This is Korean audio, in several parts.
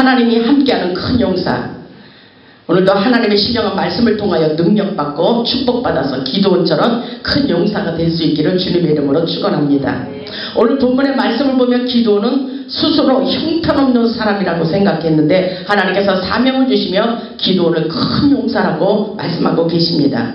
하나님이 함께하는 큰 용사, 오늘도 하나님의 신령한 말씀을 통하여 능력받고 축복받아서 기도원처럼 큰 용사가 될 수 있기를 주님의 이름으로 축원합니다. 오늘 본문의 말씀을 보면 기도원은 스스로 형편없는 사람이라고 생각했는데 하나님께서 사명을 주시며 기도원을 큰 용사라고 말씀하고 계십니다.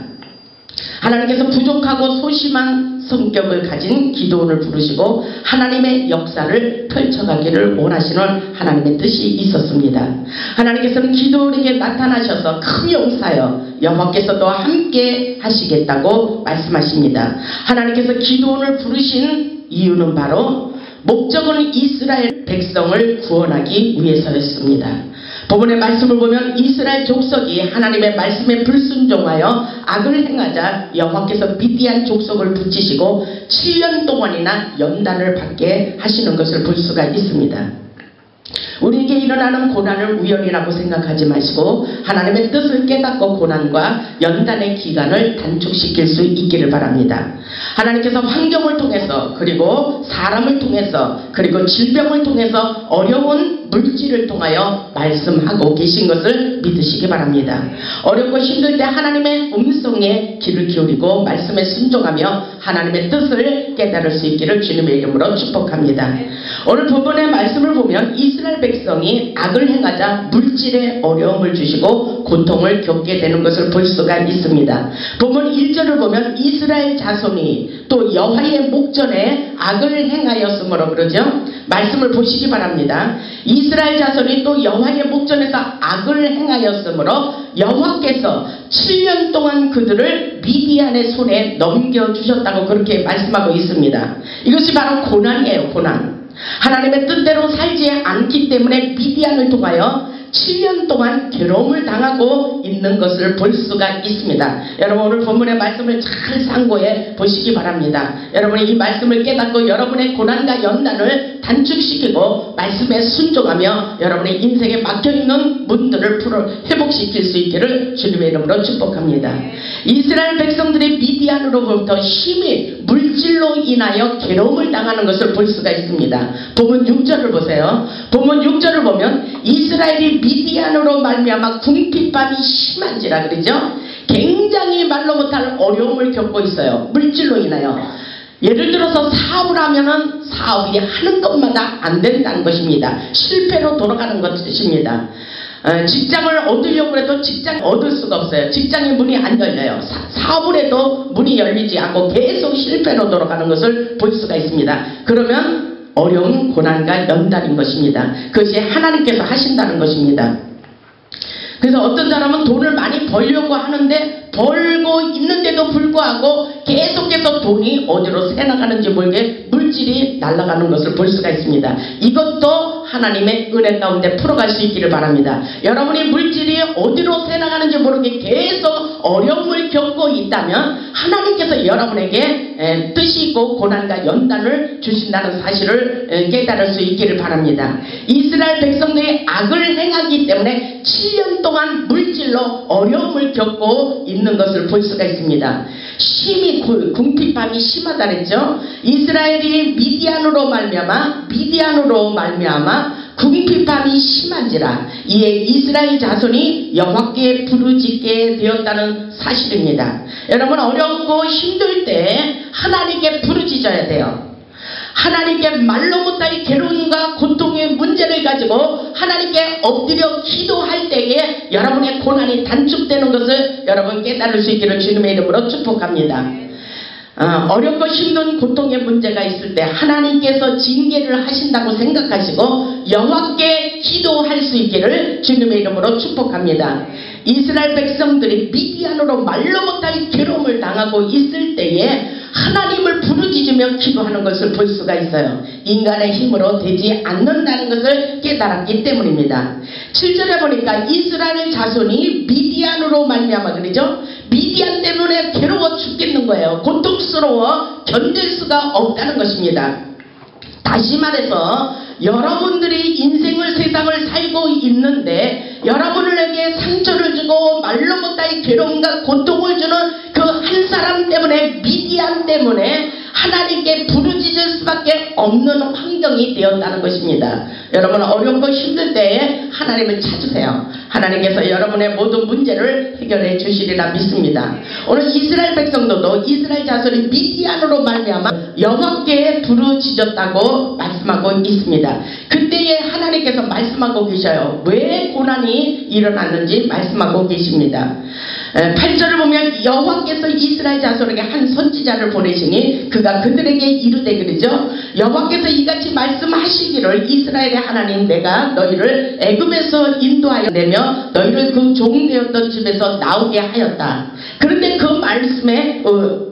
하나님께서 부족하고 소심한 성격을 가진 기도원을 부르시고 하나님의 역사를 펼쳐가기를 원하시는 하나님의 뜻이 있었습니다. 하나님께서는 기도원에게 나타나셔서 큰 용사여 여호와께서도 함께 하시겠다고 말씀하십니다. 하나님께서 기도원을 부르신 이유는 바로 목적은 이스라엘 백성을 구원하기 위해서였습니다. 본문의 말씀을 보면 이스라엘 족속이 하나님의 말씀에 불순종하여 악을 행하자 여호와께서 미디안 족속을 붙이시고 7년 동안이나 연단을 받게 하시는 것을 볼 수가 있습니다. 우리에게 일어나는 고난을 우연이라고 생각하지 마시고 하나님의 뜻을 깨닫고 고난과 연단의 기간을 단축시킬 수 있기를 바랍니다. 하나님께서 환경을 통해서 그리고 사람을 통해서 그리고 질병을 통해서 어려운 물질을 통하여 말씀하고 계신 것을 믿으시기 바랍니다. 어렵고 힘들 때 하나님의 음성에 귀를 기울이고 말씀에 순종하며 하나님의 뜻을 깨달을 수 있기를 주님의 이름으로 축복합니다. 오늘 본문의 말씀을 보면 이스라엘 백성이 악을 행하자 물질에 어려움을 주시고 고통을 겪게 되는 것을 볼 수가 있습니다. 본문 1절을 보면 이스라엘 자손이 또 여호와의 목전에 악을 행하였으므로 그러죠. 말씀을 보시기 바랍니다. 이스라엘 자손이 또 여호와의 목전에서 악을 행하였으므로 여호와께서 7년 동안 그들을 미디안의 손에 넘겨주셨다고 그렇게 말씀하고 있습니다. 이것이 바로 고난이에요. 고난. 하나님의 뜻대로 살지 않기 때문에 미디안을 통하여 7년 동안 괴로움을 당하고 있는 것을 볼 수가 있습니다. 여러분 오늘 본문의 말씀을 잘 상고해 보시기 바랍니다. 여러분이 이 말씀을 깨닫고 여러분의 고난과 연단을 단축시키고 말씀에 순종하며 여러분의 인생에 막혀있는 문들을 회복시킬 수 있기를 주님의 이름으로 축복합니다. 이스라엘 백성들이 미디안으로부터 힘이 물질로 인하여 괴로움을 당하는 것을 볼 수가 있습니다. 본문 6절을 보세요. 본문 6절을 보면 이스라엘이 미디안으로 말미암아 궁핍함이 심한지라 그러죠. 굉장히 말로 못할 어려움을 겪고 있어요. 물질로 인하여. 예를 들어서 사업을 하면은 사업이 하는 것마다 안 된다는 것입니다. 실패로 돌아가는 것입니다. 직장을 얻으려고 해도 직장 얻을 수가 없어요. 직장의 문이 안 열려요. 사업을 해도 문이 열리지 않고 계속 실패로 돌아가는 것을 볼 수가 있습니다. 그러면 어려운 고난과 연단인 것입니다. 그것이 하나님께서 하신다는 것입니다. 그래서 어떤 사람은 돈을 많이 벌려고 하는데 벌고 있는데도 불구하고 계속해서 돈이 어디로 새나가는지 모르게 물질이 날아가는 것을 볼 수가 있습니다. 이것도 하나님의 은혜 가운데 풀어갈 수 있기를 바랍니다. 여러분이 물질이 어디로 새나가는지 모르게 계속 어려움을 겪고 있다면 하나님께서 여러분에게 뜻이 있고 고난과 연단을 주신다는 사실을 깨달을 수 있기를 바랍니다. 이스라엘 백성들이 악을 행하기 때문에 7년 동안 물질로 어려움을 겪고 있는 것을 볼 수가 있습니다. 심히 궁핍함이 심하다 그랬죠. 이스라엘이 미디안으로 말미암아 궁핍함이 심한지라 이에 이스라엘 자손이 여호와께 부르짖게 되었다는 사실입니다. 여러분 어렵고 힘들 때 하나님께 부르짖어야 돼요. 하나님께 말로 못할 괴로움과 고통의 문제를 가지고 하나님께 엎드려 기도할 때에 여러분의 고난이 단축되는 것을 여러분 깨달을 수 있기를 주님의 이름으로 축복합니다. 어렵고 힘든 고통의 문제가 있을 때 하나님께서 징계를 하신다고 생각하시고 여호와께 기도할 수 있기를 주님의 이름으로 축복합니다. 이스라엘 백성들이 미디안으로 말로 못할 괴로움을 당하고 있을 때에 하나님을 부르짖으며 기도하는 것을 볼 수가 있어요. 인간의 힘으로 되지 않는다는 것을 깨달았기 때문입니다. 7절에 보니까 이스라엘 자손이 미디안으로 말미암아 그러죠. 미디안 때문에 괴로워 죽겠는 거예요. 고통스러워 견딜 수가 없다는 것입니다. 다시 말해서 여러분들이 인생을 세상을 살고 있는데 여러분에게 상처를 주고 말로 못할 괴로움과 고통을 주는 그 한 사람 때문에 미디안 때문에 하나님께 부르짖을 수밖에 없는 환경 환경이 되었다는 것입니다. 여러분 어렵고 힘들 때에 하나님을 찾으세요. 하나님께서 여러분의 모든 문제를 해결해 주시리라 믿습니다. 오늘 이스라엘 백성들도 이스라엘 자손이 미디안으로 말미암아 여호와께 부르짖었다고 말씀하고 있습니다. 그때에 하나님께서 말씀하고 계셔요. 왜 고난이 일어났는지 말씀하고 계십니다. 8절을 보면 여호와께서 이스라엘 자손에게 한 선지자를 보내시니 그가 그들에게 이르되 그러죠. 여호와께서 이같이 말씀하시기를 이스라엘의 하나님 내가 너희를 애굽에서 인도하여 내며 너희를 그 종되었던 집에서 나오게 하였다. 그런데 그 말씀에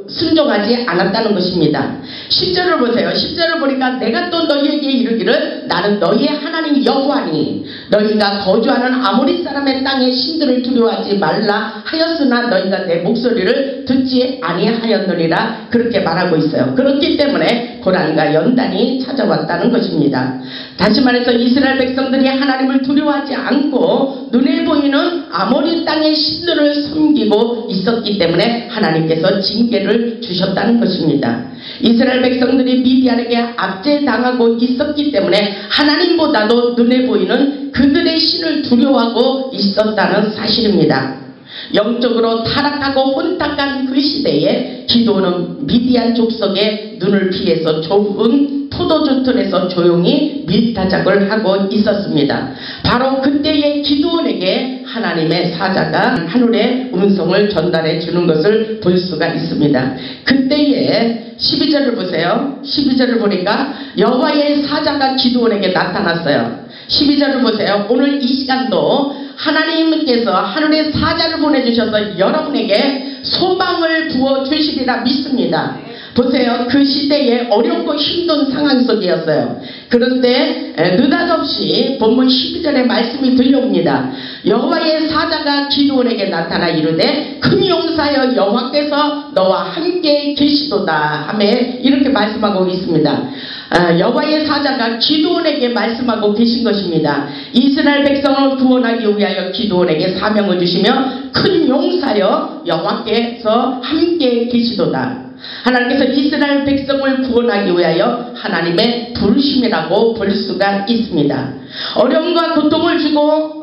순종하지 않았다는 것입니다. 10절을 보세요. 10절을 보니까 내가 또 너희에게 이르기를 나는 너희의 하나님 여호와니 너희가 거주하는 아모리 사람의 땅의 신들을 두려워하지 말라 하였으나 너희가 내 목소리를 듣지 아니하였느니라 그렇게 말하고 있어요. 그렇기 때문에 고난과 연단이 찾아왔다는 것입니다. 다시 말해서 이스라엘 백성들이 하나님을 두려워하지 않고 눈에 보이는 아모리 땅의 신들을 섬기고 있었기 때문에 하나님께서 징계를 주셨다는 것입니다. 이스라엘 백성들이 미디안에게 압제당하고 있었기 때문에 하나님보다도 눈에 보이는 그들의 신을 두려워하고 있었다는 사실입니다. 영적으로 타락하고 혼탁한 그 시대에 기도는 미디안 족속의 눈을 피해서 좁은 포도주 틀에서 조용히 밀타작을 하고 있었습니다. 바로 그때의 기드온에게 하나님의 사자가 하늘의 음성을 전달해 주는 것을 볼 수가 있습니다. 그때에 12절을 보세요. 12절을 보니까 여호와의 사자가 기드온에게 나타났어요. 12절을 보세요. 오늘 이 시간도 하나님께서 하늘의 사자를 보내주셔서 여러분에게 소망을 부어주시리라 믿습니다. 보세요. 그 시대에 어렵고 힘든 상황 속이었어요. 그런데 느닷없이 본문 12절의 말씀이 들려옵니다. 여호와의 사자가 기드온에게 나타나 이르되 큰 용사여 여호와께서 너와 함께 계시도다 하며 이렇게 말씀하고 있습니다. 여호와의 사자가 기드온에게 말씀하고 계신 것입니다. 이스라엘 백성을 구원하기 위하여 기드온에게 사명을 주시며 큰 용사여 여호와께서 함께 계시도다. 하나님께서 이스라엘 백성을 구원하기 위하여 하나님의 부르심이라고 볼 수가 있습니다. 어려움과 고통을 주고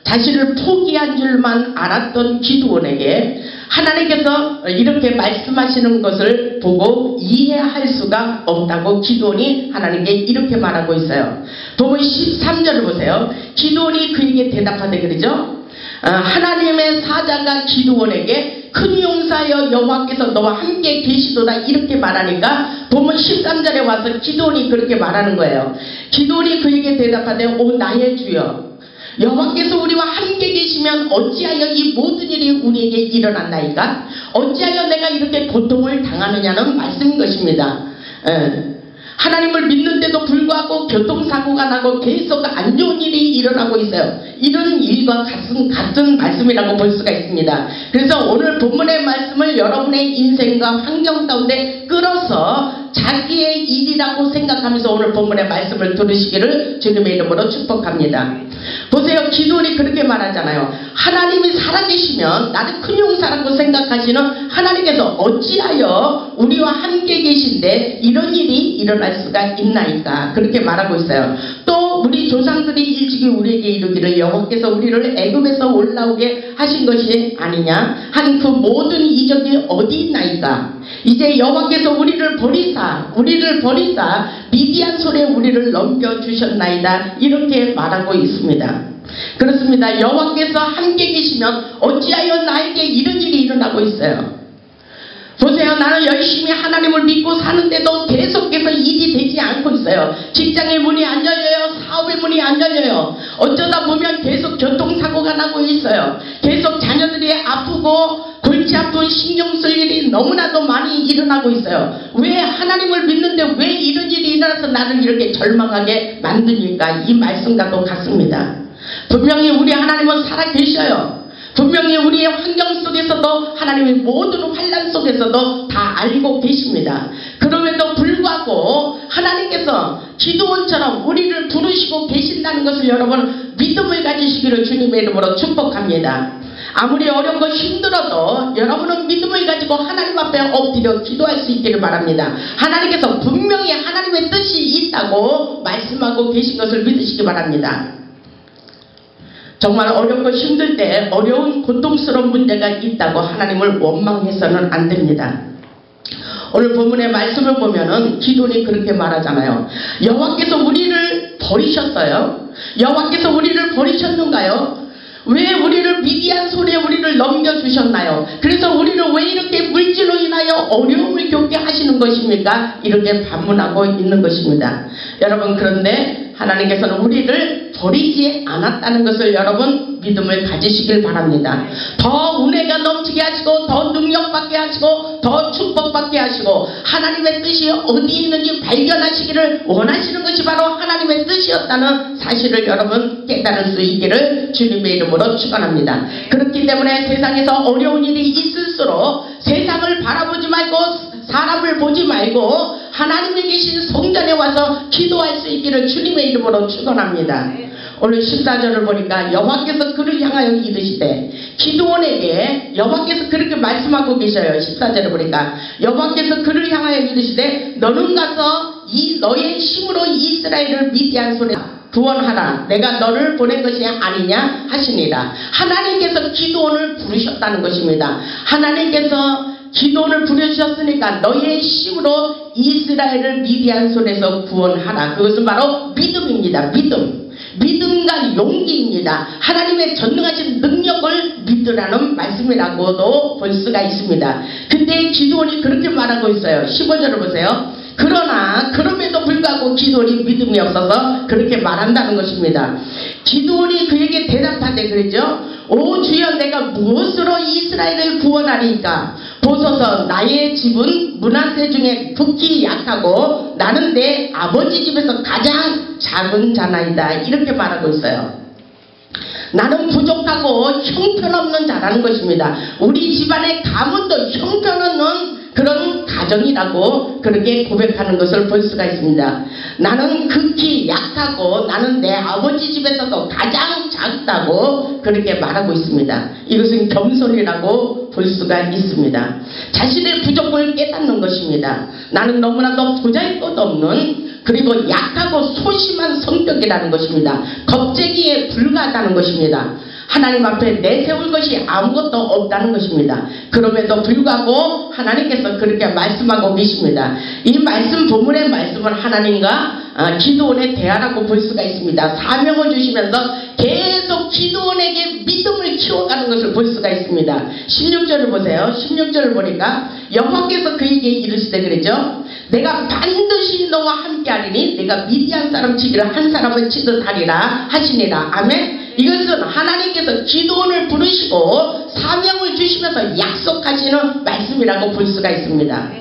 자신을 포기한 줄만 알았던 기드온에게 하나님께서 이렇게 말씀하시는 것을 보고 이해할 수가 없다고 기드온이 하나님께 이렇게 말하고 있어요. 본문 13절을 보세요. 기드온이 그에게 대답하되 그러죠. 하나님의 사자가 기드온에게 큰 용사여 여호와께서 너와 함께 계시도다 이렇게 말하니까 본문 13절에 와서 기드온이 그렇게 말하는 거예요. 기드온이 그에게 대답하되 오 나의 주여 여호와께서 우리와 함께 계시면 어찌하여 이 모든 일이 우리에게 일어났나이까? 어찌하여 내가 이렇게 고통을 당하느냐는 말씀인 것입니다. 하나님을 믿는데도 불구하고 교통사고가 나고 계속 안 좋은 일이 일어나고 있어요. 이런 일과 같은 말씀이라고 볼 수가 있습니다. 그래서 오늘 본문의 말씀을 여러분의 인생과 환경 가운데 끌어서 자기의 일이라고 생각하면서 오늘 본문의 말씀을 들으시기를 주님의 이름으로 축복합니다. 보세요. 기드온이 그렇게 말하잖아요. 하나님이 살아계시면 나는 큰 용사라고 생각하시는 하나님께서 어찌하여 우리와 함께 계신데 이런 일이 일어날 수가 있나이까 그렇게 말하고 있어요. 또 우리 조상들이 일찍이 우리에게 이르기를 여호와께서 우리를 애굽에서 올라오게 하신 것이 아니냐 한 그 모든 이적이 어디 있나이까? 이제 여호와께서 우리를 버리사 미디안 손에 우리를 넘겨주셨나이다 이렇게 말하고 있습니다. 그렇습니다. 여호와께서 함께 계시면 어찌하여 나에게 이런 일이 일어나고 있어요. 보세요. 나는 열심히 하나님을 믿고 사는데도 계속해서 일이 되지 않고 있어요. 직장의 문이 안 열려요. 사업의 문이 안 열려요. 어쩌다 보면 계속 교통사고가 나고 있어요. 계속 자녀들이 아프고 골치 아픈 신경 쓸 일이 너무나도 많이 일어나고 있어요. 왜 하나님을 믿는데 왜 이런 일이 일어나서 나를 이렇게 절망하게 만드니까 이 말씀과도 같습니다. 분명히 우리 하나님은 살아계셔요. 분명히 우리의 환경 속에서도 하나님의 모든 환난 속에서도 다 알고 계십니다. 그럼에도 불구하고 하나님께서 기드온처럼 우리를 부르시고 계신다는 것을 여러분 믿음을 가지시기를 주님의 이름으로 축복합니다. 아무리 어렵고 힘들어도 여러분은 믿음을 가지고 하나님 앞에 엎드려 기도할 수 있기를 바랍니다. 하나님께서 분명히 하나님의 뜻이 있다고 말씀하고 계신 것을 믿으시기 바랍니다. 정말 어렵고 힘들 때 어려운 고통스러운 문제가 있다고 하나님을 원망해서는 안 됩니다. 오늘 본문의 말씀을 보면은 기도니 그렇게 말하잖아요. 여호와께서 우리를 버리셨어요. 여호와께서 우리를 버리셨는가요? 왜 우리를 미디안 손에 우리를 넘겨주셨나요? 그래서 우리를 왜 이렇게 물질로 인하여 어려움을 겪게 하시는 것입니까? 이렇게 반문하고 있는 것입니다. 여러분, 그런데 하나님께서는 우리를 버리지 않았다는 것을 여러분 믿음을 가지시길 바랍니다. 더 은혜가 넘치게 하시고 더 능력받게 하시고 더 축복받게 하시고 하나님의 뜻이 어디에 있는지 발견하시기를 원하시는 것이 바로 하나님의 뜻이었다는 사실을 여러분 깨달을 수 있기를 주님의 이름으로 축원합니다. 그렇기 때문에 세상에서 어려운 일이 있을수록 세상을 바라보지 말고 사람을 보지 말고 하나님에 계신 성전에 와서 기도할 수 있기를 주님의 이름으로 축원합니다. 오늘 14절을 보니까 여호와께서 그를 향하여 이르시되 기드온에게 여호와께서 그렇게 말씀하고 계셔요. 14절을 보니까 여호와께서 그를 향하여 이르시되 너는 가서 이 너의 힘으로 이스라엘을 미디안 손에 구원하라. 내가 너를 보낸 것이 아니냐 하시니라. 하나님께서 기드온을 부르셨다는 것입니다. 하나님께서 기도를 부려주셨으니까 너의 힘으로 이스라엘을 미디안 손에서 구원하라. 그것은 바로 믿음입니다. 믿음과 용기입니다. 하나님의 전능하신 능력을 믿으라는 말씀이라고도 볼 수가 있습니다. 근데 기드온이 그렇게 말하고 있어요. 15절을 보세요. 그러나 그럼에도 불구하고 기드온이 믿음이 없어서 그렇게 말한다는 것입니다. 기드온이 그에게 대답하되 그랬죠. 오 주여, 내가 무엇으로 이스라엘을 구원하리까? 보소서, 나의 집은 므낫세 중에 극히 약하고 나는 내 아버지 집에서 가장 작은 자나이다. 이렇게 말하고 있어요. 나는 부족하고 형편없는 자라는 것입니다. 우리 집안의 가문도 형편없는 그런 가정이라고 그렇게 고백하는 것을 볼 수가 있습니다. 나는 극히 약하고 나는 내 아버지 집에서도 가장 작다고 그렇게 말하고 있습니다. 이것은 겸손이라고 볼 수가 있습니다. 자신의 부족을 깨닫는 것입니다. 나는 너무나도 보잘것 없는 그리고 약하고 소심한 성격이라는 것입니다. 겁쟁이에 불과하다는 것입니다. 하나님 앞에 내세울 것이 아무것도 없다는 것입니다. 그럼에도 불구하고 하나님께서 그렇게 말씀하고 계십니다. 이 말씀, 본문의 말씀은 하나님과 기드온의 대화라고 볼 수가 있습니다. 사명을 주시면서 계속 기드온에게 믿음을 키워가는 것을 볼 수가 있습니다. 16절을 보세요. 16절을 보니까 여호와께서 그에게 이르시되 그랬죠. 내가 반드시 너와 함께하리니 내가 미디안 사람 치기를 한 사람을 치듯 하리라 하시니라. 아멘. 이것은 하나님께서 기드온을 부르시고 사명을 주시면서 약속하시는 말씀이라고 볼 수가 있습니다.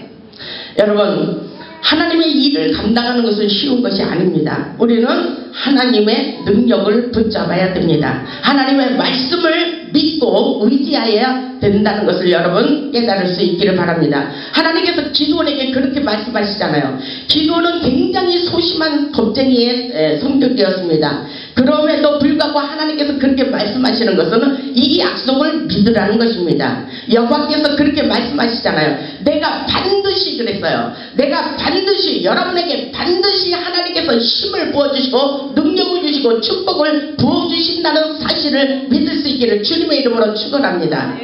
여러분, 하나님의 일을 감당하는 것은 쉬운 것이 아닙니다. 우리는 하나님의 능력을 붙잡아야 됩니다. 하나님의 말씀을 믿고 의지해야 된다는 것을 여러분 깨달을 수 있기를 바랍니다. 하나님께서 기드온에게 그렇게 말씀하시잖아요. 기드온은 굉장히 소심한 겁쟁이의 성격이었습니다. 그럼에도 불구하고 하나님께서 그렇게 말씀하시는 것은 이 약속을 믿으라는 것입니다. 여호와께서 그렇게 말씀하시잖아요. 내가 반드시 그랬어요. 내가 반드시 여러분에게 반드시 하나님께서 힘을 부어주시고 능력을 주시고 축복을 부어주신다는 사실을 믿을 수 있기를 주님의 이름으로 축원합니다.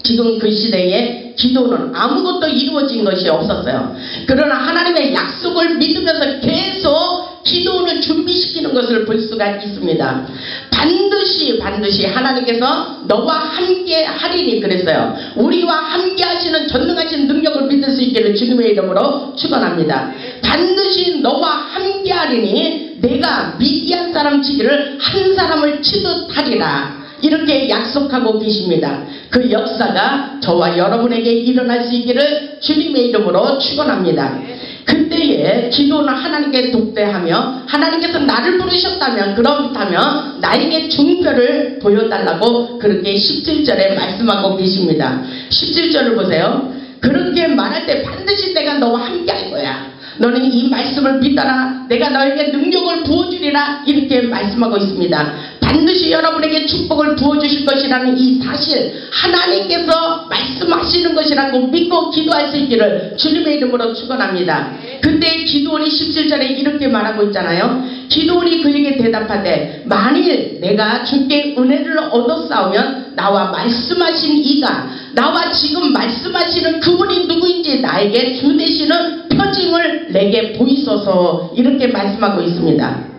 지금 그 시대에 기도는 아무것도 이루어진 것이 없었어요. 그러나 하나님의 약속을 믿으면서 계속 기도를 준비시키는 것을 볼 수가 있습니다. 반드시 하나님께서 너와 함께 하리니 그랬어요. 우리와 함께 하시는 전능하신 능력을 믿을 수 있기를 주님의 이름으로 축원합니다. 반드시 너와 함께 하리니 내가 미디안 사람 치기를 한 사람을 치듯 하리라. 이렇게 약속하고 계십니다. 그 역사가 저와 여러분에게 일어날 수 있기를 주님의 이름으로 축원합니다. 그때에 기도는 하나님께 독대하며 하나님께서 나를 부르셨다면 그렇다면 나에게 중표를 보여달라고 그렇게 17절에 말씀하고 계십니다. 17절을 보세요. 그렇게 말할 때 반드시 내가 너와 함께 할 거야. 너는 이 말씀을 믿어라. 내가 너에게 능력을 부어주리라. 이렇게 말씀하고 있습니다. 반드시 여러분에게 축복을 부어주실 것이라는 이 사실, 하나님께서 말씀하시는 것이라고 믿고 기도할 수 있기를 주님의 이름으로 축원합니다. 근데 기드온이 17절에 이렇게 말하고 있잖아요. 기드온이 그에게 대답하되 만일 내가 주께 은혜를 얻었사오면 나와 말씀하신 이가, 나와 지금 말씀하시는 그분이 누구인지 나에게 주 되시는 표징을 내게 보이소서, 이렇게 말씀하고 있습니다.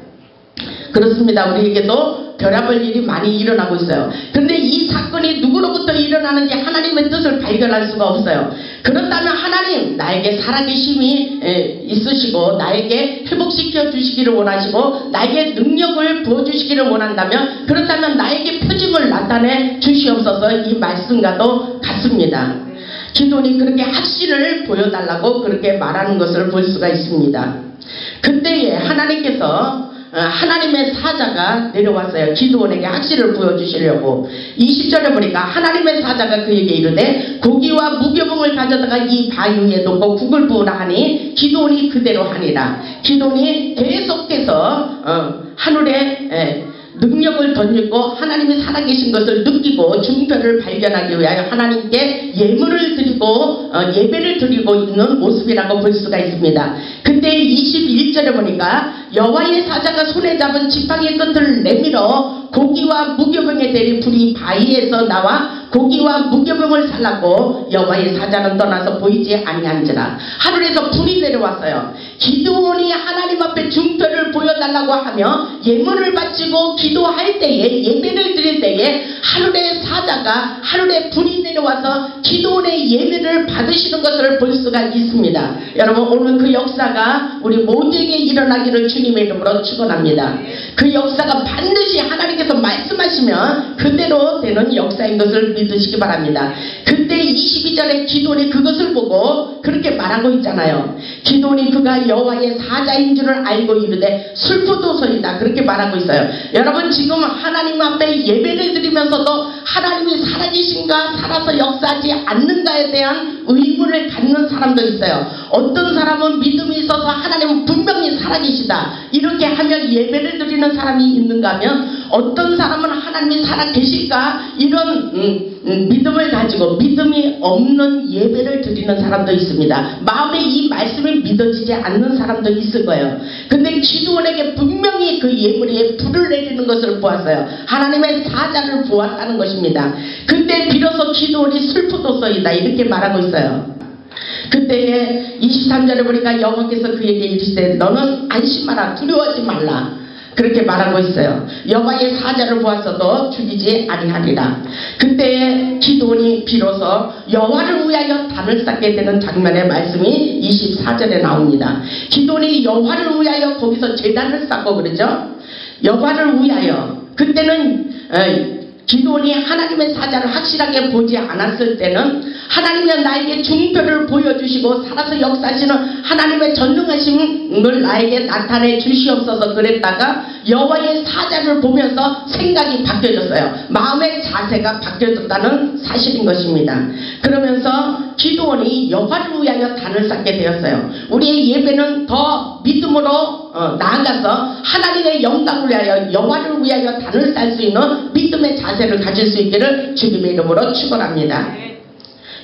그렇습니다. 우리에게도 별의별 일이 많이 일어나고 있어요. 근데 이 사건이 누구로부터 일어나는지 하나님의 뜻을 발견할 수가 없어요. 그렇다면 하나님 나에게 살아계심이 있으시고 나에게 회복시켜 주시기를 원하시고 나에게 능력을 부어주시기를 원한다면, 그렇다면 나에게 표징을 나타내 주시옵소서, 이 말씀과도 같습니다. 기드온이 그렇게 확신을 보여달라고 그렇게 말하는 것을 볼 수가 있습니다. 그때에 하나님께서 하나님의 사자가 내려왔어요. 기드온에게 확신을 보여주시려고. 20절에 보니까 하나님의 사자가 그에게 이르되 고기와 무교봉을 가져다가 이 바위 위에 놓고 국을 부으라 하니 기드온이 그대로 하니라. 기드온이 계속해서 하늘에 능력을 던지고 하나님이 살아계신 것을 느끼고 증표를 발견하기 위하여 하나님께 예물을 드리고 예배를 드리고 있는 모습이라고 볼 수가 있습니다. 근데 21절에 보니까 여호와의 사자가 손에 잡은 지팡이 끝을 내밀어 고기와 무교병에 대리 불이 바위에서 나와 고기와 무교병을 살랐고 여호와의 사자는 떠나서 보이지 아니한지라. 하늘에서 불이 내려왔어요. 기드온이 하나님 앞에 증표를 보여달라고 하며 예물을 바치고 기도할 때에, 예배를 드릴 때에 하늘의 사자가, 하늘에 불이 내려와서 기드온의 예배를 받으시는 것을 볼 수가 있습니다. 여러분, 오늘 그 역사가 우리 모두에게 일어나기를 주님의 이름으로 축원합니다. 그 역사가 반드시 하나님께서 말씀하시면 그대로 되는 역사인 것을 믿으시기 바랍니다. 그때 22절에 기드온이 그것을 보고 그렇게 말하고 있잖아요. 기드온이 그가 여호와의 사자인 줄을 알고 이르되 슬프도소이다, 그렇게 말하고 있어요. 여러분, 지금 하나님 앞에 예배를 드리면서도 하나님이 살아계신가 살아서 역사하지 않는가에 대한 의문을 갖는 사람도 있어요. 어떤 사람은 믿음이 있어서 하나님은 분명히 살아계시다 이렇게 하면 예배를 드리는 사람이 있는가 하면, 어떤 사람은 하나님이 살아계실까 이런 믿음을 가지고 믿음이 없는 예배를 드리는 사람도 있습니다. 마음에 이 말씀이 믿어지지 않는 사람도 있을 거예요. 근데 기드온에게 분명히 그 예물에 불을 내리는 것을 보았어요. 하나님의 사자를 보았다는 것입니다. 그때 비로소 기드온이 슬프도소이다 이렇게 말하고 있어요. 그때에 23절에 보니까 여호와께서 그에게 이르시되 너는 안심하라, 두려워하지 말라, 그렇게 말하고 있어요. 여호와의 사자를 보았어도 죽이지 아니하리라. 그때에 기드온이 비로소 여호와를 위하여 단을 쌓게 되는 장면의 말씀이 24절에 나옵니다. 기드온이 여호와를 위하여 거기서 제단을 쌓고 그러죠. 여호와를 위하여. 그때는 기드온이 하나님의 사자를 확실하게 보지 않았을 때는 하나님이 나에게 증표를 보여주시고 살아서 역사하시는 하나님의 전능하심을 나에게 나타내 주시옵소서 그랬다가 여호와의 사자를 보면서 생각이 바뀌어졌어요. 마음의 자세가 바뀌어졌다는 사실인 것입니다. 그러면서 기드온이 여호와를 위하여 단을 쌓게 되었어요. 우리의 예배는 더 믿음으로 나아가서 하나님의 영광을 위하여, 여호와를 위하여 단을 쌓을 수 있는 믿음의 자세를 가질 수 있기를 주님의 이름으로 축원합니다.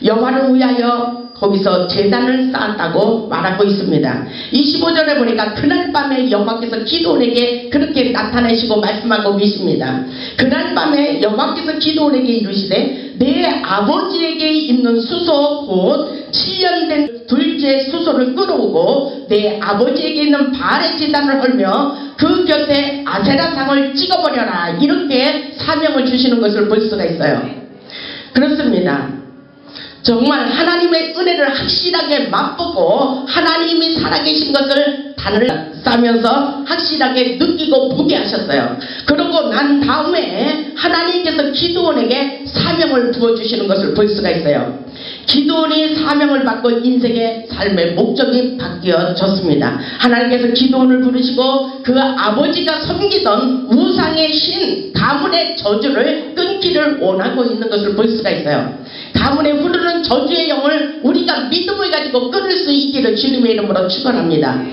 여호와를 위하여 거기서 제단을 쌓았다고 말하고 있습니다. 25절에 보니까 그날 밤에 여호와께서 기드온에게 그렇게 나타내시고 말씀하고 계십니다. 그날 밤에 여호와께서 기드온에게 이르시되 내 아버지에게 있는 수소 곧 7년 된 둘째 수소를 끌어오고 내 아버지에게 있는 바알의 제단을 헐며 그 곁에 아세라상을 찍어버려라, 이렇게 사명을 주시는 것을 볼 수가 있어요. 그렇습니다. 정말 하나님의 은혜를 확실하게 맛보고 하나님이 살아계신 것을 단을 쌓으면서 확실하게 느끼고 보게 하셨어요. 그러고 난 다음에 하나님께서 기드온에게 사명을 부어주시는 것을 볼 수가 있어요. 기드온이 사명을 받고 인생의 삶의 목적이 바뀌어졌습니다. 하나님께서 기드온을 부르시고 그 아버지가 섬기던 우상의 신 가문의 저주를 끊기를 원하고 있는 것을 볼 수가 있어요. 가문에 흐르는 저주의 영을 우리가 믿음을 가지고 끊을 수 있기를 주님의 이름으로 축원합니다.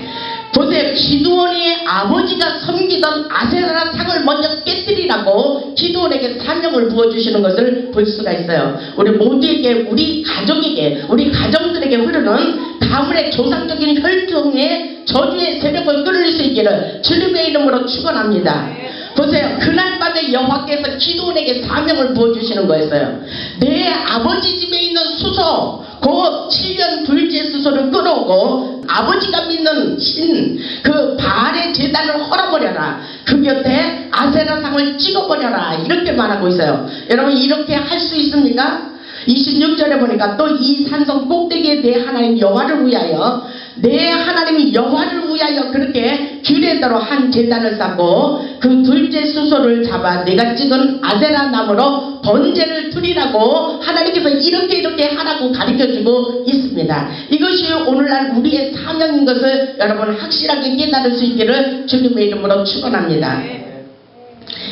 보세요. 기드온이 아버지가 섬기던 아세라 상을 먼저 깨뜨리라고 기드온에게 사명을 부어주시는 것을 볼 수가 있어요. 우리 모두에게, 우리 가족에게, 우리 가정들에게 흐르는 가문의 조상적인 혈통의 저주의 세력을 끊을 수 있기를 주님의 이름으로 축원합니다. 보세요. 그날 밤에 여호와께서 기드온에게 사명을 부어주시는 거였어요. 내 아버지 집에 있는 수소, 그 7년 둘째 수소를 끌어오고 아버지가 믿는 신, 그 바알의 제단을 헐어버려라. 그 곁에 아세라상을 찍어버려라. 이렇게 말하고 있어요. 여러분, 이렇게 할 수 있습니까? 26절에 보니까 또 이 산성 꼭대기에 내 하나님 여호와를 위하여, 내 하나님 여호와를 위하여 그렇게 규례대로 한 제단을 쌓고 그 둘째 수소를 잡아 내가 찍은 아세라 나무로 번제를 드리라고 하나님께서 이렇게 하라고 가르쳐주고 있습니다. 이것이 오늘날 우리의 사명인 것을 여러분 확실하게 깨달을 수 있기를 주님의 이름으로 축원합니다.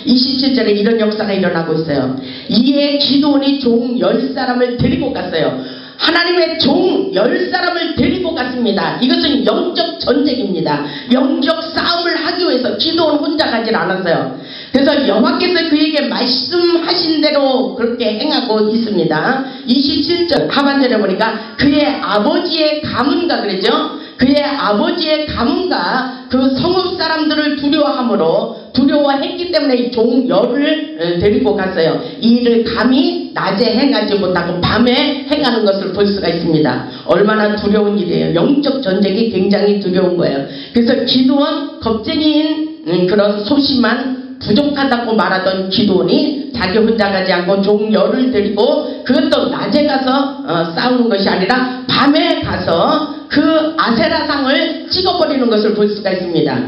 27절에 이런 역사가 일어나고 있어요. 이에 기드온이 종 10사람을 데리고 갔어요. 하나님의 종 10사람을 데리고 갔습니다. 이것은 영적 전쟁입니다. 영적 싸움을 하기 위해서 기드온 혼자 가질 않았어요. 그래서 여호와께서 그에게 말씀하신 대로 그렇게 행하고 있습니다. 27절 하반절에 보니까 그의 아버지의 가문과 그러죠. 그의 아버지의 가문과 그 성읍 사람들을 두려워했기 때문에 종 10을 데리고 갔어요. 이 일을 감히 낮에 행하지 못하고 밤에 행하는 것을 볼 수가 있습니다. 얼마나 두려운 일이에요. 영적 전쟁이 굉장히 두려운 거예요. 그래서 기드온, 겁쟁이인 그런 소심한 부족하다고 말하던 기드온이 자기 혼자 가지 않고 종 10을 데리고, 그것도 낮에 가서 싸우는 것이 아니라 밤에 가서 그 아세라상을 찍어버리는 것을 볼 수가 있습니다.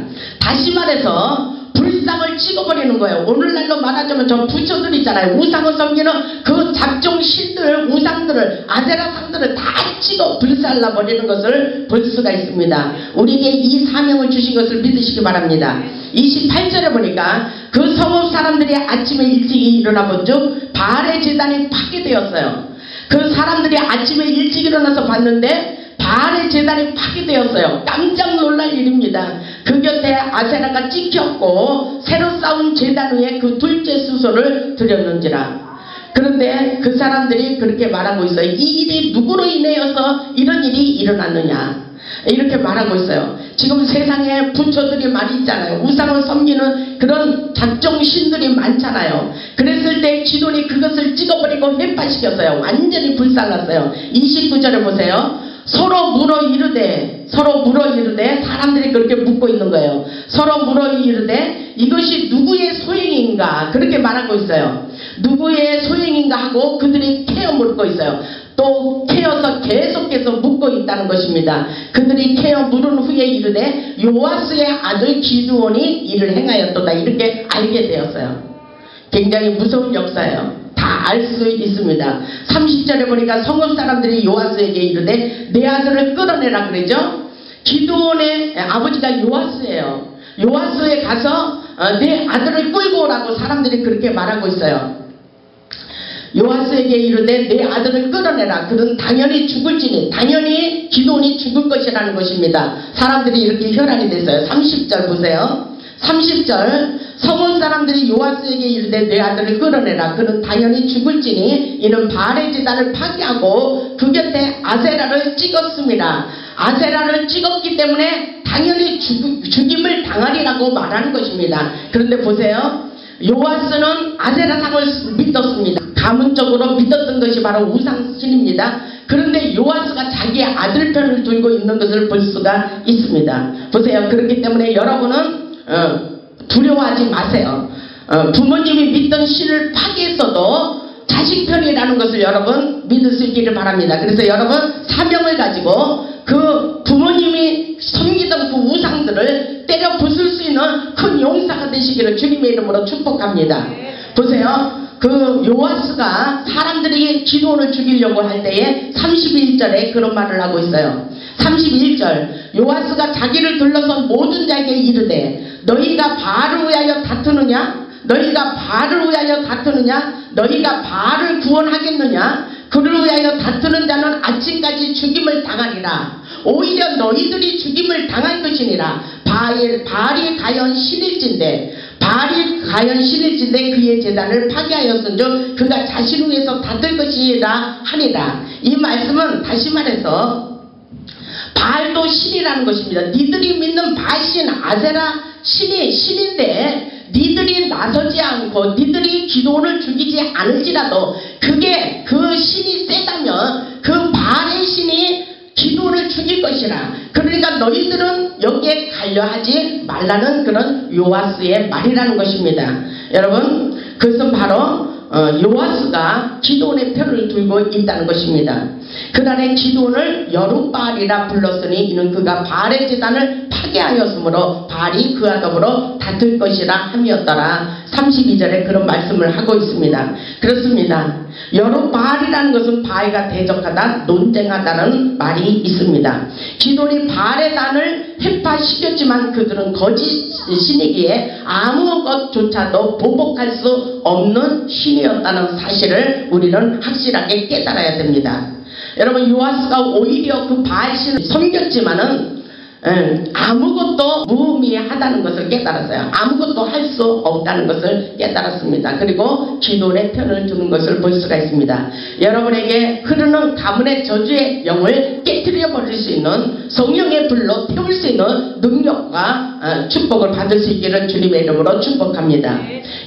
다시 말해서 불상을 찍어버리는 거예요. 오늘날로 말하자면 저 부처들 있잖아요. 우상을 섬기는 그 작종 신들, 우상들을, 아세라상들을 다 찍어 불살라버리는 것을 볼 수가 있습니다. 우리에게 이 사명을 주신 것을 믿으시기 바랍니다. 28절에 보니까 그 성읍 사람들이 아침에 일찍 일어나 본즉 바알의 제단이 파괴되었어요. 그 사람들이 아침에 일찍 일어나서 봤는데 바알의 제단이 파괴되었어요. 깜짝 놀랄 일입니다. 그 곁에 아세라가 찍혔고 새로 쌓은 제단 위에 그 둘째 수소를 드렸는지라. 그런데 그 사람들이 그렇게 말하고 있어요. 이 일이 누구로 인하여서 이런 일이 일어났느냐, 이렇게 말하고 있어요. 지금 세상에 부처들이 많이 있잖아요. 우상을 섬기는 그런 작정 신들이 많잖아요. 그랬을 때 기드온이 그것을 찍어버리고 회파시켰어요. 완전히 불살랐어요. 29절에 보세요. 서로 물어 이르되 사람들이 그렇게 묻고 있는 거예요. 서로 물어 이르되 이것이 누구의 소행인가, 그렇게 말하고 있어요. 누구의 소행인가 하고 그들이 캐어 물고 있어요. 또 캐어서 계속해서 묻고 있다는 것입니다. 그들이 캐어 물은 후에 이르되 요아스의 아들 기드온이 이를 행하였도다, 이렇게 알게 되었어요. 굉장히 무서운 역사예요. 다 알 수 있습니다. 30절에 보니까 성읍 사람들이 요아스에게 이르되 내 아들을 끌어내라 그러죠. 기드온의 아버지가 요아스예요. 요아스에 가서 내 아들을 끌고 오라고 사람들이 그렇게 말하고 있어요. 요아스에게 이르되 내 아들을 끌어내라. 그는 당연히 죽을지니, 당연히 기드온이 죽을 것이라는 것입니다. 사람들이 이렇게 혈안이 됐어요. 30절 보세요. 30절 성읍 사람들이 요아스에게 이르되 내 아들을 끌어내라. 그는 당연히 죽을지니 이는 바알의 제단을 파괴하고 그 곁에 아세라를 찍었습니다. 아세라를 찍었기 때문에 당연히 죽임을 당하리라고 말하는 것입니다. 그런데 보세요. 요아스는 아세라상을 믿었습니다. 가문적으로 믿었던 것이 바로 우상신입니다. 그런데 요아스가 자기의 아들 편을 들고 있는 것을 볼 수가 있습니다. 보세요. 그렇기 때문에 여러분은 두려워하지 마세요. 부모님이 믿던 신을 파괴했어도 자식 편이라는 것을 여러분 믿을 수 있기를 바랍니다. 그래서 여러분 사명을 가지고 그 부모님이 섬기던 그 우상들을 때려 부술 수 있는 큰 용사가 되시기를 주님의 이름으로 축복합니다. 보세요. 그 요아스가 사람들이 기드온을 죽이려고 할 때에 31절에 그런 말을 하고 있어요. 31절 요아스가 자기를 둘러선 모든 자에게 이르되 너희가 바알을 위하여 다투느냐? 너희가 바알을 위하여 다투느냐? 너희가 바알을 구원하겠느냐? 그를 위하여 다투는 자는 아침까지 죽임을 당하리라. 오히려 너희들이 죽임을 당한 것이니라. 바알이 가연 신일진데 그의 제단을 파괴하였은즉 그가 자신을 위해서 다툴 것이라 하니라. 이 말씀은 다시 말해서 바알도 신이라는 것입니다. 니들이 믿는 바알신 아세라 신인데 니들이 나서지 않고 니들이 기도원을 죽이지 않을지라도 그게 그 신이 세다면 그 바알의 신이 기도를 죽일 것이라. 그러니까 너희들은 여기에 갈려하지 말라는 그런 요아스의 말이라는 것입니다. 여러분, 그것은 바로 요아스가 기도원의 편을 들고 있다는 것입니다. 그날에 기도원을 여룻바알이라 불렀으니 이는 그가 바알의 제단을 파괴하였으므로 바알이 그와 더불어 다툴 것이라 함이었더라. 32절에 그런 말씀을 하고 있습니다. 그렇습니다. 여룻바알이라는 것은 바알과 대적하다, 논쟁하다는 말이 있습니다. 기도원이 바알의 단을 회파시켰지만 그들은 거짓 신이기에 아무것조차도 보복할 수 없는 신이었다는 사실을 우리는 확실하게 깨달아야 됩니다. 여러분, 요아스가 오히려 그 바알신을 섬겼지만은 아무것도 무의미하다는 것을 깨달았어요. 아무것도 할 수 없다는 것을 깨달았습니다. 그리고 기도원의 편을 두는 것을 볼 수가 있습니다. 여러분에게 흐르는 가문의 저주의 영을 깨뜨려 버릴 수 있는 성령의 불로 태울 수 있는 능력과 축복을 받을 수 있기를 주님의 이름으로 축복합니다.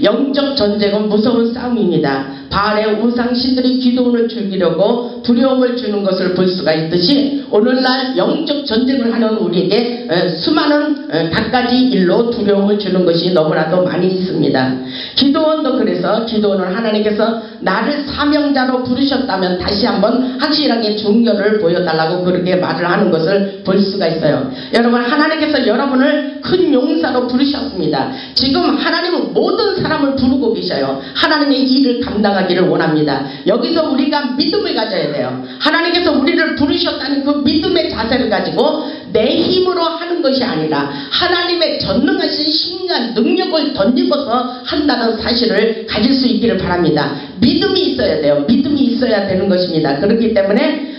영적 전쟁은 무서운 싸움입니다. 바알의 우상신들이 기도원을 죽이려고 두려움을 주는 것을 볼 수가 있듯이 오늘날 영적 전쟁을 하는 우리에게 수많은 갖가지 일로 두려움을 주는 것이 너무나도 많이 있습니다. 기도원도 그래서 기도원은 하나님께서 나를 사명자로 부르셨다면 다시 한번 확실하게 중결을 보여달라고 그렇게 말을 하는 것을 볼 수가 있어요. 여러분, 하나님께서 여러분을 큰 용사로 부르셨습니다. 지금 하나님은 모든 사람을 부르고 계셔요. 하나님의 일을 감당하기를 원합니다. 여기서 우리가 믿음을 가져야 돼요. 하나님께서 우리를 부르셨다는 그 믿음의 자세를 가지고 내 힘으로 하는 것이 아니라 하나님의 전능하신 힘과 능력을 덧입어서 한다는 사실을 가질 수 있기를 바랍니다. 믿음이 있어야 돼요. 믿음이 있어야 되는 것입니다. 그렇기 때문에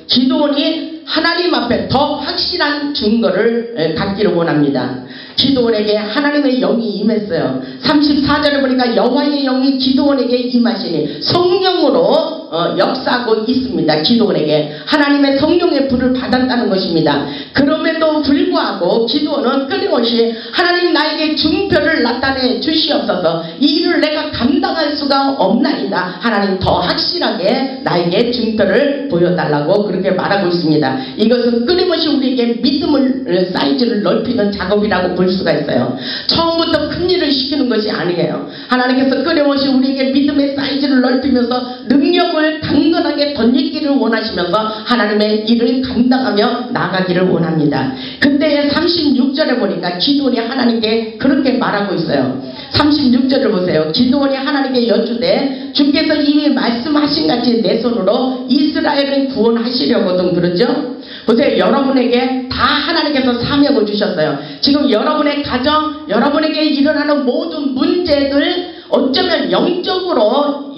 기도원이 하나님 앞에 더 확실한 증거를 갖기를 원합니다. 기도원에게 하나님의 영이 임했어요. 34절에 보니까 여호와의 영이 기도원에게 임하시니 성령으로 역사하고 있습니다. 기도원에게 하나님의 성령의 불을 받았다는 것입니다. 그럼에도 불구하고 기도원은 끊임없이 하나님 나에게 증표를 나타내 주시옵소서. 이 일을 내가 감당할 수가 없나이다. 하나님 더 확실하게 나에게 증표를 보여달라고 그렇게 말하고 있습니다. 이것은 끊임없이 우리에게 믿음을 사이즈를 넓히는 작업이라고 볼 수가 있어요. 처음부터 큰 일을 시키는 것이 아니에요. 하나님께서 끊임없이 우리에게 믿음의 사이즈를 넓히면서 능력을 당근하게 던지기를 원하시면서 하나님의 일을 감당하며 나가기를 원합니다. 근데 36절에 보니까 기도원이 하나님께 그렇게 말하고 있어요. 36절을 보세요. 기도원이 하나님께 여쭈되 주께서 이미 말씀하신 같이 내 손으로 이스라엘을 구원하시려거든 그러죠. 보세요. 여러분에게 다 하나님께서 사명을 주셨어요. 지금 여러분의 가정, 여러분에게 일어나는 모든 문제들 어쩌면 영적으로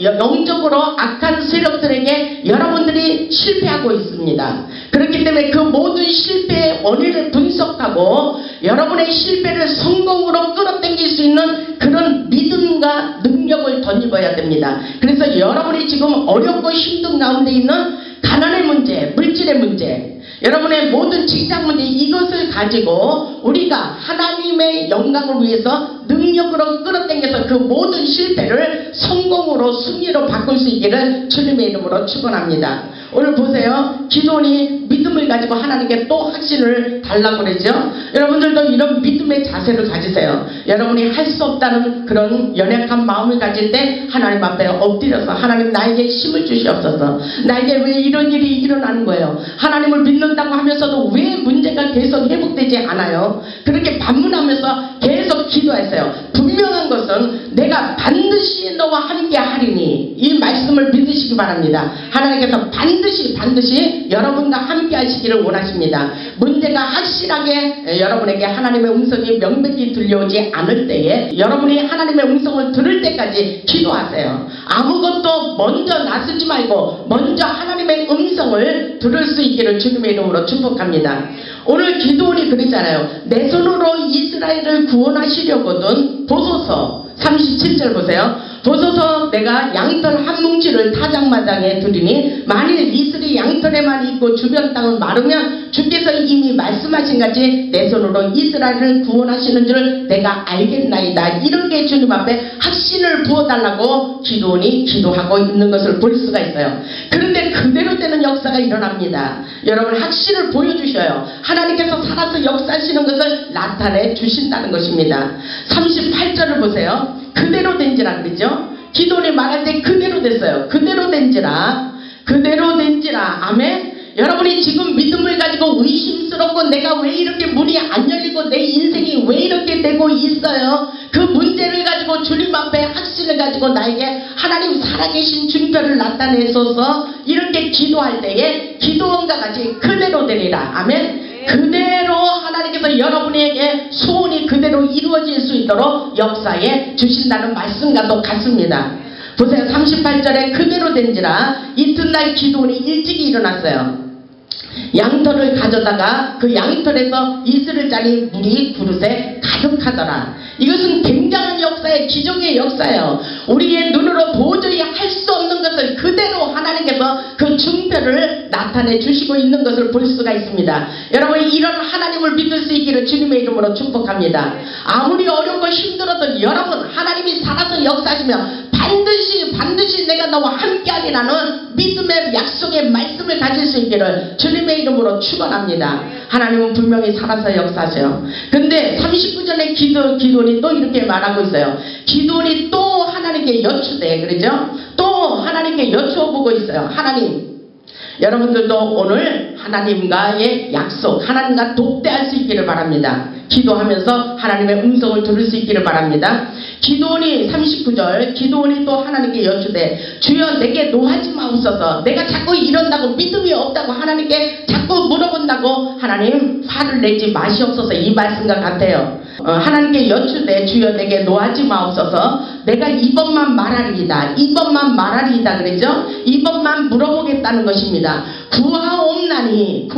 악한 세력들에게 여러분들이 실패하고 있습니다. 그렇기 때문에 그 모든 실패의 원인을 분석하고 여러분의 실패를 성공으로 끌어당길 수 있는 그런 믿음과 능력을 덧입어야 됩니다. 그래서 여러분이 지금 어렵고 힘든 가운데 있는 가난의 문제, 물질의 문제, 여러분의 모든 직장 문제, 이것을 가지고 우리가 하나님의 영광을 위해서 능력으로 끌어당겨서 그 모든 실패를 성공으로 승리로 바꿀 수 있기를 주님의 이름으로 축원합니다. 오늘 보세요. 기도원이 믿음을 가지고 하나님께 또 확신을 달라고 그러죠. 여러분들도 이런 믿음의 자세를 가지세요. 여러분이 할 수 없다는 그런 연약한 마음을 가질 때 하나님 앞에 엎드려서 하나님 나에게 힘을 주시옵소서. 나에게 왜 이런 일이 일어나는 거예요. 하나님을 믿는다고 하면서도 왜 문제가 계속 회복되지 않아요. 그렇게 반문하면서 계속 기도했어요. 분명한 것은 내가 반드시 너와 함께 하리니 이 말씀을 믿으시기 주시기 바랍니다. 하나님께서 반드시 여러분과 함께 하시기를 원하십니다. 문제가 확실하게 여러분에게 하나님의 음성이 명백히 들려오지 않을 때에 여러분이 하나님의 음성을 들을 때까지 기도하세요. 아무것도 먼저 나서지 말고 먼저 하나님의 음성을 들을 수 있기를 주님의 이름으로 축복합니다. 오늘 기도원이 그랬잖아요. 내 손으로 이스라엘을 구원하시려거든. 보소서 37절 보세요. 보소서 내가 양털 한 뭉치를 타작마당에 두리니 만일 이슬이 양털에만 있고 주변 땅은 마르면 주께서 이미 말씀하신 같이 내 손으로 이스라엘을 구원하시는 줄 내가 알겠나이다. 이렇게 주님 앞에 확신을 부어달라고 기도원이 기도하고 있는 것을 볼 수가 있어요. 그런데 그대로 되는 역사가 일어납니다. 여러분 확신을 보여주셔요. 하나님께서 살아서 역사하시는 것을 나타내 주신다는 것입니다. 38절을 보세요. 그대로 된지라 그러죠. 기도원이 말할 때 그대로 됐어요. 그대로 된지라 아멘. 여러분이 지금 믿음을 가지고 의심스럽고 내가 왜 이렇게 문이 안 열리고 내 인생이 왜 이렇게 되고 있어요. 그 문제를 가지고 주님 앞에 확신을 가지고 나에게 하나님 살아계신 증거를 나타내소서 이렇게 기도할 때에 기도원과 같이 그대로 되리라. 아멘. 그대로 하나님께서 여러분에게 소원이 그대로 이루어질 수 있도록 역사에 주신다는 말씀과도 같습니다. 보세요. 38절에 그대로 된지라 이튿날 기도원이 일찍이 일어났어요. 양털을 가져다가 그 양털에서 이슬을 짜니 물이 그릇에 가득하더라. 이것은 굉장한 역사의 기적의 역사예요. 우리의 눈으로 도저히 할 수 없는 것을 그대로 하나님께서 그 증표를 나타내 주시고 있는 것을 볼 수가 있습니다. 여러분 이런 하나님을 믿을 수 있기를 주님의 이름으로 축복합니다. 아무리 어렵고 힘들어도 여러분 하나님이 살아서 역사하시며 반드시 내가 너와 함께하리라는 믿음의 약속의 말씀을 가질 수 있기를 주님의 이름으로 축원합니다. 하나님은 분명히 살아서 역사하세요. 근데 39절에 기도원이 또 이렇게 말하고 있어요. 기도원이 또 하나님께 여쭈대 그러죠? 또 하나님께 여쭈어보고 있어요. 하나님 여러분들도 오늘 하나님과의 약속 하나님과 독대할 수 있기를 바랍니다. 기도하면서 하나님의 음성을 들을 수 있기를 바랍니다. 기도원이 39절 기도원이 또 하나님께 여쭈되 주여 내게 노하지 마옵소서. 내가 자꾸 이런다고 믿음이 없다고 하나님께 자꾸 물어본다고 하나님 화를 내지 마시옵소서. 이 말씀과 같아요. 하나님께 여쭈되 주여 내게 노하지 마옵소서. 내가 이번만 말하리이다. 이번만 말하리이다 그러죠. 이번만 물어보겠다는 것입니다. 구하옵나니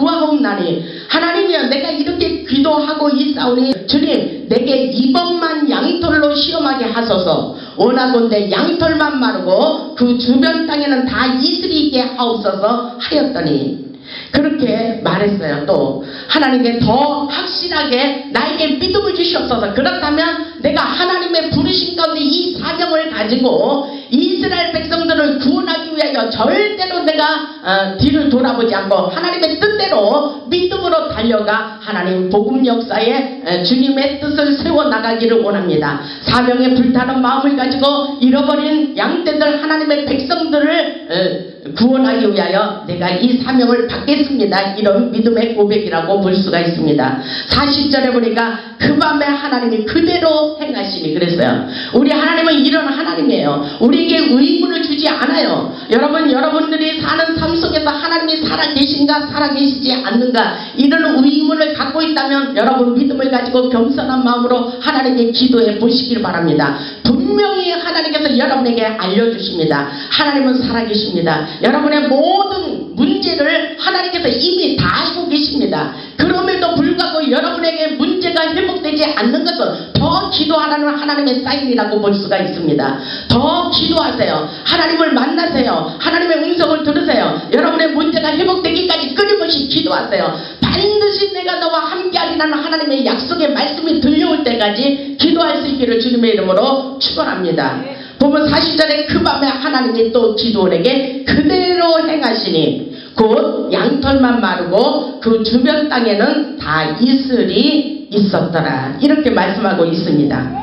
하나님이여 내가 이렇게 기도하고 있사오니 주님 내게 이번만 양털로 시험하게 하소서. 원하건대 양털만 마르고 그 주변 땅에는 다 이슬이 있게 하옵소서 하였더니 그렇게 말했어요. 또 하나님께 더 확실하게 나에게 믿음을 주시옵소서. 그렇다면 내가 하나님의 부르심 가운데 이 사명을 가지고 이스라엘 백성들을 구원하기 위하여 절대로 내가 뒤를 돌아보지 않고 하나님의 뜻대로 믿음으로 달려가 하나님 복음 역사에 주님의 뜻을 세워나가기를 원합니다. 사명에 불타는 마음을 가지고 잃어버린 양떼들 하나님의 백성들을 구원하기 위하여 내가 이 사명을 받겠습니다. 이런 믿음의 고백이라고 볼 수가 있습니다. 40절에 보니까 그 밤에 하나님이 그대로 행하시니 그랬어요. 우리 하나님은 이런 하나님이에요. 우리에게 의문을 주지 않아요. 여러분들이 사는 삶 속에서 하나님이 살아계신가 살아계시지 않는가 이런 의문을 갖고 있다면 여러분 믿음을 가지고 겸손한 마음으로 하나님께 기도해 보시길 바랍니다. 분명히 하나님께서 여러분에게 알려주십니다. 하나님은 살아계십니다. 여러분의 모든 문제를 하나님께서 이미 다 알고 계십니다. 그럼에도 불구하고 여러분에게 문제가 회복되지 않는 것은 더 기도하라는 하나님의 사인이라고 볼 수가 있습니다. 더 기도하세요. 하나님을 만나세요. 하나님의 음성을 들으세요. 여러분의 문제가 회복되기까지 끊임없이 기도하세요. 반드시 내가 너와 함께하리라는 하나님의 약속의 말씀이 들려올 때까지 기도할 수 있기를 주님의 이름으로 축원합니다. 보면 40절에 그 밤에 하나님이 또 기도원에게 그대로 행하시니 곧 양털만 마르고 그 주변 땅에는 다 이슬이 있었더라. 이렇게 말씀하고 있습니다.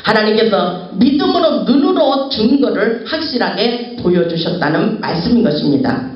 하나님께서 믿음으로 눈으로 증거를 확실하게 보여주셨다는 말씀인 것입니다.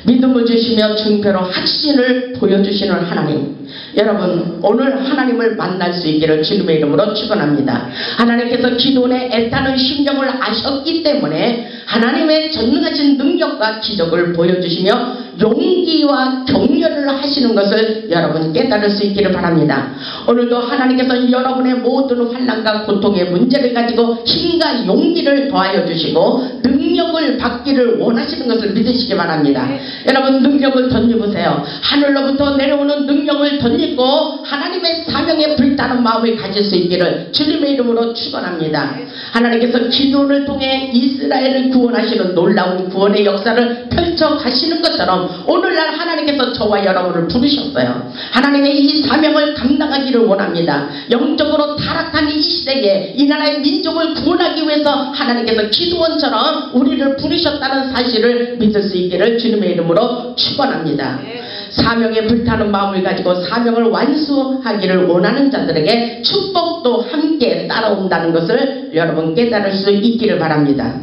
믿음을 주시며 증표로 확신을 보여주시는 하나님, 여러분 오늘 하나님을 만날 수 있기를 주님의 이름으로 축원합니다. 하나님께서 기도원의 애타는 심정을 아셨기 때문에 하나님의 전능하신 능력과 기적을 보여주시며 용기와 격려를 하시는 것을 여러분 깨달을 수 있기를 바랍니다. 오늘도 하나님께서 여러분의 모든 환난과 고통의 문제를 가지고 힘과 용기를 더하여 주시고 능력을 받기를 원하시는 것을 믿으시기 바랍니다. 여러분 능력을 덧입으세요. 하늘로부터 내려오는 능력을 덧입고 하나님의 사명에 불타는 마음을 가질 수 있기를 주님의 이름으로 축원합니다. 하나님께서 기도를 통해 이스라엘을 구원하시는 놀라운 구원의 역사를 펼쳐 가시는 것처럼 오늘날 하나님께서 저와 여러분을 부르셨어요. 하나님의 이 사명을 감당하기를 원합니다. 영적으로 타락한 이 시대에 이 나라의 민족을 구원하기 위해서 하나님께서 기도원처럼 우리를 부르셨다는 사실을 믿을 수 있기를 주님의 이름으로 축원합니다. 사명에 불타는 마음을 가지고 사명을 완수하기를 원하는 자들에게 축복도 함께 따라온다는 것을 여러분 깨달을 수 있기를 바랍니다.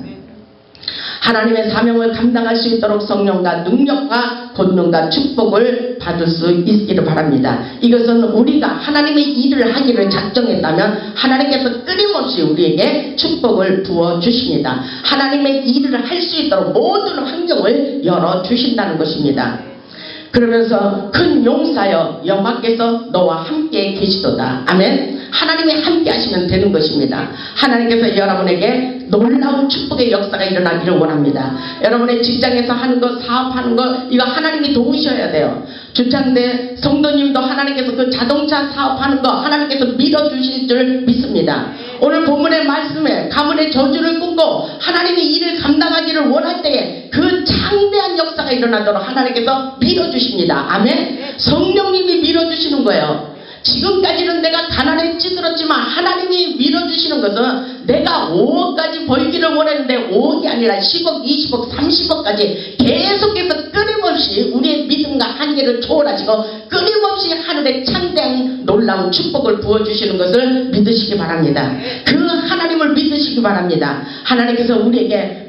하나님의 사명을 감당할 수 있도록 성령과 능력과 권능과 축복을 받을 수 있기를 바랍니다. 이것은 우리가 하나님의 일을 하기를 작정했다면 하나님께서 끊임없이 우리에게 축복을 부어주십니다. 하나님의 일을 할 수 있도록 모든 환경을 열어주신다는 것입니다. 그러면서 큰 용사여 여호와께서 너와 함께 계시도다. 아멘. 하나님이 함께 하시면 되는 것입니다. 하나님께서 여러분에게 놀라운 축복의 역사가 일어나기를 원합니다. 여러분의 직장에서 하는 것, 사업하는 것, 이거 하나님이 도우셔야 돼요. 주창대 성도님도 하나님께서 그 자동차 사업하는 거 하나님께서 밀어주실 줄 믿습니다. 오늘 본문의 말씀에 가문의 저주를 끊고 하나님이 일을 감당하기를 원할 때에 그 창대한 역사가 일어나도록 하나님께서 밀어주십니다. 아멘. 성령님이 밀어주시는 거예요. 지금까지는 내가 가난에 찌들었지만 하나님이 밀어주시는 것은 내가 5억까지 벌기를 원했는데 5억이 아니라 10억, 20억, 30억까지 계속해서 끊임없이 우리의 믿음과 한계를 초월하시고 끊임없이 하늘의 창대한 놀라운 축복을 부어주시는 것을 믿으시기 바랍니다. 그 하나님을 믿으시기 바랍니다. 하나님께서 우리에게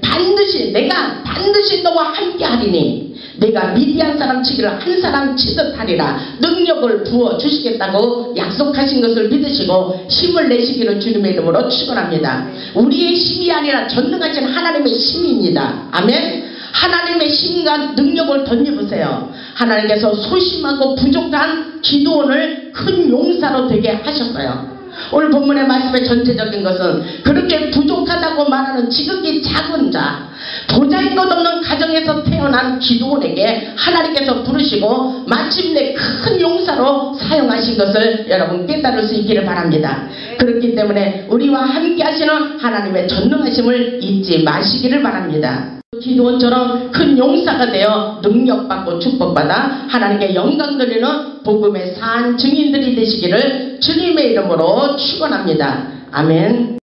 내가 반드시 너와 함께 하리니 내가 미디안 사람 치기를 한 사람 치듯 하리라 능력을 부어주시겠다고 약속하신 것을 믿으시고 힘을 내시기를 주님의 이름으로 축원합니다. 우리의 힘이 아니라 전능하신 하나님의 힘입니다. 아멘. 하나님의 힘과 능력을 덧입으세요. 하나님께서 소심하고 부족한 기도원을 큰 용사로 되게 하셨어요. 오늘 본문의 말씀의 전체적인 것은 그렇게 부족하다고 말하는 지극히 작은 자, 보잘것없는 가정에서 태어난 기도원에게 하나님께서 부르시고 마침내 큰 용사로 사용하신 것을 여러분 깨달을 수 있기를 바랍니다. 그렇기 때문에 우리와 함께 하시는 하나님의 전능하심을 잊지 마시기를 바랍니다. 기도원처럼 큰 용사가 되어 능력받고 축복받아 하나님께 영광 돌리는 복음의 산 증인들이 되시기를 주님의 이름으로 축원합니다. 아멘.